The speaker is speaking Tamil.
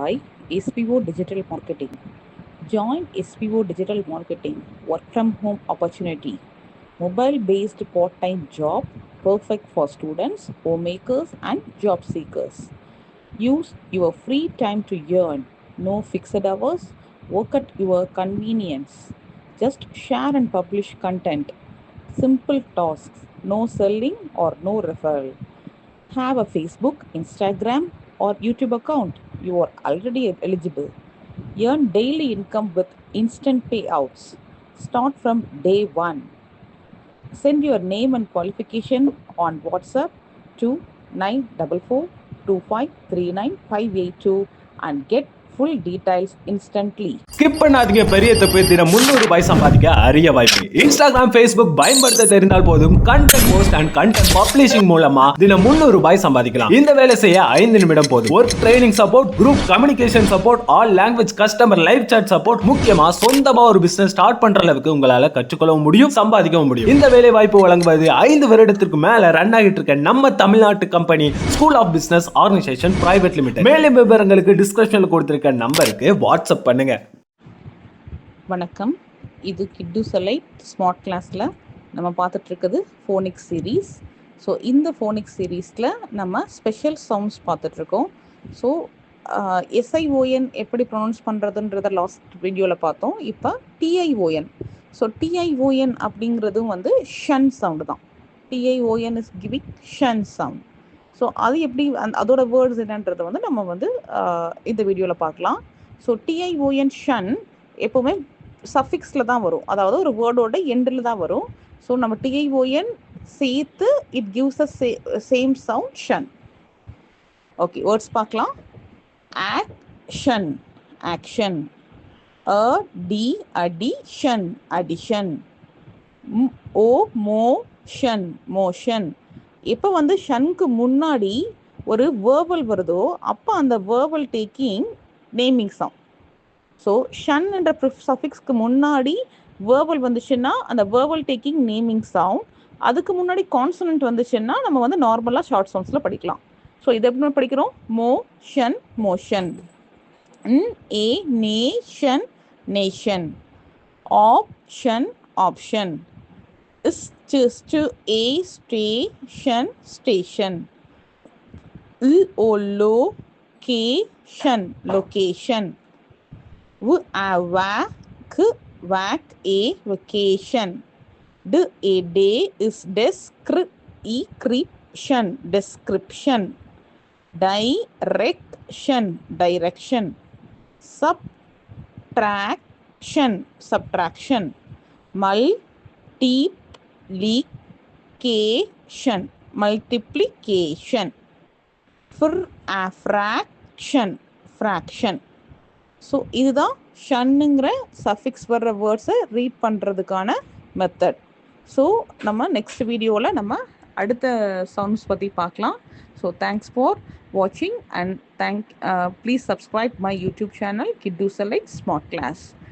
by SPO Digital Marketing. Join SPO Digital Marketing work from home opportunity. Mobile based part time job perfect for students, homemakers, and job seekers. Use your free time to earn. No fixed hours. Work at your convenience. Just share and publish content. Simple tasks. No selling or no referral. Have a Facebook, Instagram, or YouTube account. You are already eligible. Earn daily income with instant payouts. Start from day one. Send your name and qualification on WhatsApp to 9442539 and get full details instantly. Skip பண்ணாதீங்க பெரிய தப்பு. தினம் 300 ரூபாய் சம்பாதிக்க அரிய வாய்ப்பு. இன்ஸ்டாகிராம், ஃபேஸ்புக் பயன்படுத்த தெரிந்தால் போதும். Content post and content publishing மூலமா தினம் 300 ரூபாய் சம்பாதிக்கலாம். இந்த வேலை செய்ய 5 நிமிடம் போதும். Work training support, group communication support, all language customer live chat support, முக்கியமா சொந்தமா ஒரு பிசினஸ் ஸ்டார்ட் பண்ற அளவுக்கு உங்களால கற்றுக்கொள்ளவும் முடியும், சம்பாதிக்கவும் முடியும். இந்த வேலை வாய்ப்பு வழங்குவது 5 வருடத்திற்கு மேல ரன் ஆகிட்டு இருக்க நம்ம தமிழ்நாட்டு company school of business organisation private limited. மேலும் விவரங்களுக்கு டிஸ்கிரிப்ஷன்ல கொடுத்திருக்க நம்பருக்கு வாட்ஸ்அப் பண்ணுங்க. வணக்கம், இது கிட்டு செலைட் ஸ்மார்ட் கிளாஸில் நம்ம பார்த்துட்ருக்குது ஃபோனிக்ஸ் சீரீஸ். ஸோ இந்த ஃபோனிக்ஸ் சீரீஸில் நம்ம ஸ்பெஷல் சவுண்ட்ஸ் பார்த்துட்ருக்கோம். ஸோ எஸ்ஐஓஎன் எப்படி ப்ரொனவுன்ஸ் பண்ணுறதுன்றத லாஸ்ட் வீடியோவில் பார்த்தோம். இப்போ டிஐஓஎன். ஸோ டிஐஓஎன் அப்படிங்கிறதும் வந்து ஷன் சவுண்டு தான். T I O N is giving shun sound. So அது எப்படி அதோட வேர்ட்ஸ் என்னன்றதை வந்து நம்ம வந்து இந்த வீடியோவில் பார்க்கலாம். ஸோ டிஐஓஎன் ஷன் எப்போவுமே சஃபிக்ஸில் தான் வரும், அதாவது ஒரு வேர்டோட எண்டில் தான் வரும். ஸோ நம்ம டிஐஓஎன் சேர்த்து it gives a same sound shun. Okay, words பார்க்கலாம். Action, action. Addition, addition. Motion, motion. எப்போ வந்து ஷனுக்கு முன்னாடி ஒரு வேர்பல் வருதோ அப்போ அந்த verbal taking naming sound. So shun என்ற சஃபிக்ஸ்க்கு முன்னாடி வேர்பல் வந்துச்சுன்னா அந்த வேர்பல் டேக்கிங் நேமிங் சவுண்ட். அதுக்கு முன்னாடி கான்சனன்ட் வந்துச்சுன்னா நம்ம வந்து நார்மலாக ஷார்ட் சவுண்ட்ஸில் படிக்கலாம். ஸோ இதை எப்படி படிக்கிறோம்? Motion, motion. A nation, nation. Option, option. A station, station. Location, location. Vac, a vacation. A day is description, description. Direction, direction. Subtraction, subtraction. Multiplication, multiplication. Fraction, fraction. So இதுதான் ஷன்னுங்கிற சஃபிக்ஸ் வர்ற வேர்ட்ஸை ரீட் பண்ணுறதுக்கான மெத்தட். ஸோ நம்ம நெக்ஸ்ட் வீடியோவில் நம்ம அடுத்த சவுண்ட்ஸ் பற்றி பார்க்கலாம். ஸோ தேங்க்ஸ் ஃபார் வாட்சிங் and please subscribe my YouTube channel Kittu செலைட் ஸ்மார்ட் கிளாஸ்.